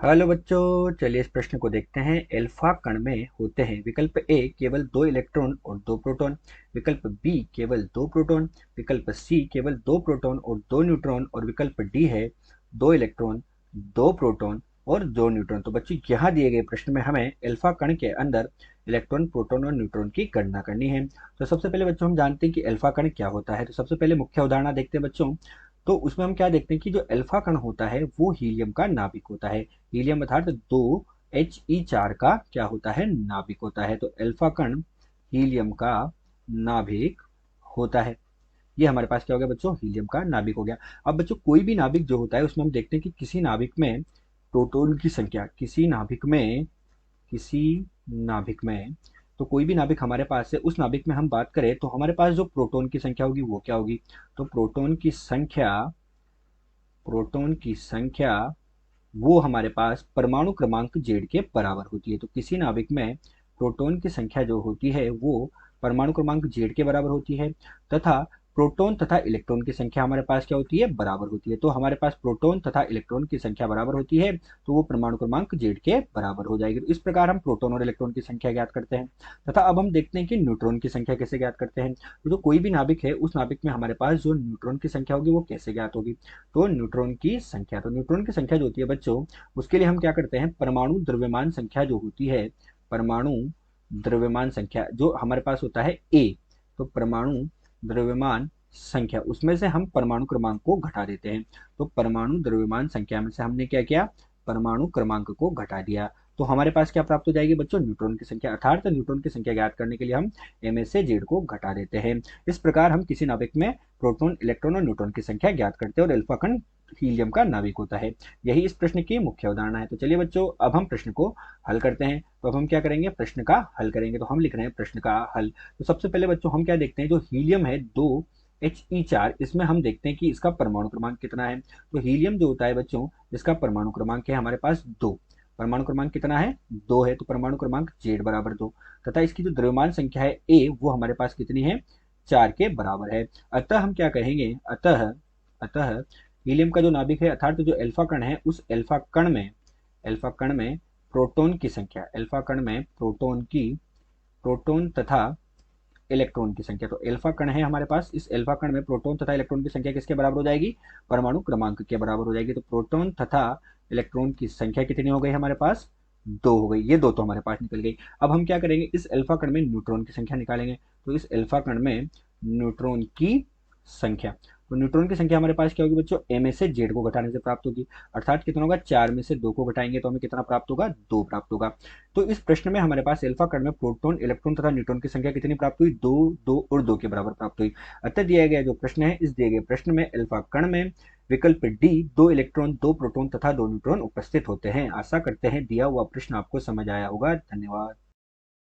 Hello बच्चों, चलिए इस प्रश्न को देखते हैं। अल्फा कण में होते हैं विकल्प ए केवल 2 इलेक्ट्रॉन और 2 प्रोटॉन, विकल्प बी केवल 2 प्रोटॉन, विकल्प सी केवल 2 प्रोटॉन और 2 न्यूट्रॉन और विकल्प डी है 2 इलेक्ट्रॉन, 2 प्रोटॉन और 2 न्यूट्रॉन। तो बच्चों यहाँ दिए गए प्रश्न में हमें अल्फा कण के अंदर इलेक्ट्रॉन, प्रोटॉन और न्यूट्रॉन की गणना करनी है। तो सबसे पहले बच्चों हम जानते हैं कि अल्फा कण क्या होता है। तो सबसे पहले मुख्य उदाहरण देखते हैं बच्चों। तो उसमें हम क्या देखते हैं कि जो अल्फा कण होता है वो हीलियम का नाभिक होता है। हीलियम अर्थात 2He4 का क्या होता है, नाभिक होता है। तो अल्फा कण हीलियम का नाभिक होता है। ये हमारे पास क्या हो गया बच्चों, हीलियम का नाभिक हो गया। अब बच्चों कोई भी नाभिक जो होता है उसमें हम देखते हैं कि किसी नाभिक में प्रोटॉन की संख्या, किसी नाभिक में तो कोई भी नाभिक हमारे पास है, उस नाभिक में हम बात करें तो हमारे पास जो प्रोटॉन की संख्या होगी वो क्या होगी। तो प्रोटॉन की संख्या वो हमारे पास परमाणु क्रमांक जेड के बराबर होती है। तो किसी नाभिक में प्रोटॉन की संख्या जो होती है वो परमाणु क्रमांक जेड के बराबर होती है, तथा प्रोटॉन तथा इलेक्ट्रॉन की संख्या हमारे पास क्या होती है, बराबर होती है। तो हमारे पास प्रोटॉन तथा इलेक्ट्रॉन की संख्या बराबर होती है तो वो परमाणु क्रमांक जेड के बराबर हो जाएगी। तो इस प्रकार हम प्रोटॉन और इलेक्ट्रॉन की संख्या ज्ञात करते हैं। तथा अब हम देखते हैं कि न्यूट्रॉन की संख्या कैसे ज्ञात करते हैं। तो जो कोई भी नाभिक है उस नाभिक में हमारे पास जो न्यूट्रॉन की संख्या होगी वो कैसे ज्ञात होगी। तो न्यूट्रॉन की संख्या जो होती है बच्चों, उसके लिए हम क्या करते हैं, परमाणु द्रव्यमान संख्या जो होती है, परमाणु द्रव्यमान संख्या जो हमारे पास होता है ए, तो परमाणु द्रव्यमान संख्या उसमें से हम परमाणु क्रमांक को घटा देते हैं। तो परमाणु द्रव्यमान संख्या में से हमने क्या किया, परमाणु क्रमांक को घटा दिया। तो हमारे पास क्या प्राप्त हो जाएगी बच्चों, न्यूट्रॉन की संख्या। अर्थात न्यूट्रॉन की संख्या ज्ञात करने के लिए हम एम से जेड को घटा देते हैं। इस प्रकार हम किसी नाभिक में प्रोटॉन, इलेक्ट्रॉन और न्यूट्रॉन की संख्या ज्ञात करते हैं और अल्फा कण हीलियम का नाभिक होता है। यही इस प्रश्न की मुख्य अवधारणा है। तो चलिए बच्चों अब हम प्रश्न को हल करते हैं। तो अब हम क्या करेंगे, प्रश्न का हल करेंगे। तो हम लिख रहे हैं प्रश्न का हल। तो सबसे पहले बच्चों हम क्या देखते हैं, जो हीलियम है 2He4, इसमें हम देखते हैं कि इसका परमाणु क्रमांक कितना है। तो हीलियम जो होता है बच्चों, इसका परमाणु क्रमांक है हमारे पास 2। परमाणु क्रमांक कितना है, 2 है। तो परमाणु क्रमांक जेड बराबर 2, तथा इसकी जो द्रव्यमान संख्या है ए वो हमारे पास कितनी है, 4 के बराबर है। अतः हम क्या कहेंगे, अतः अतः हीलियम का जो नाभिक है अर्थात जो अल्फा कण है, उस अल्फा कण में प्रोटॉन की संख्या, अल्फा कण में प्रोटॉन तथा इलेक्ट्रॉन की संख्या। तो अल्फा कण है हमारे पास, इस अल्फा कण में प्रोटॉन तथा इलेक्ट्रॉन की संख्या किसके बराबर हो जाएगी, परमाणु क्रमांक के बराबर हो जाएगी। तो प्रोटॉन तथा इलेक्ट्रॉन की संख्या कितनी हो गई हमारे पास, 2 हो गई। ये 2 तो हमारे पास निकल गई। अब हम क्या करेंगे, इस अल्फा कण में न्यूट्रॉन की संख्या निकालेंगे। तो इस अल्फा कण में न्यूट्रॉन की संख्या, तो न्यूट्रॉन की संख्या हमारे पास क्या होगी बच्चों, एम से जेड को घटाने से प्राप्त होगी। अर्थात कितना होगा, 4 में से 2 को घटाएंगे तो हमें कितना प्राप्त होगा, 2 प्राप्त होगा। तो इस प्रश्न में हमारे पास अल्फा कण में प्रोटॉन, इलेक्ट्रॉन तथा न्यूट्रॉन की संख्या कितनी प्राप्त हुई, 2, 2 और 2 के बराबर प्राप्त हुई। अतः दिया गया जो प्रश्न है, इस दिए गए प्रश्न में अल्फा कण में विकल्प डी 2 इलेक्ट्रॉन, 2 प्रोटॉन तथा 2 न्यूट्रॉन उपस्थित होते हैं। आशा करते हैं दिया हुआ प्रश्न आपको समझ आया होगा। धन्यवाद।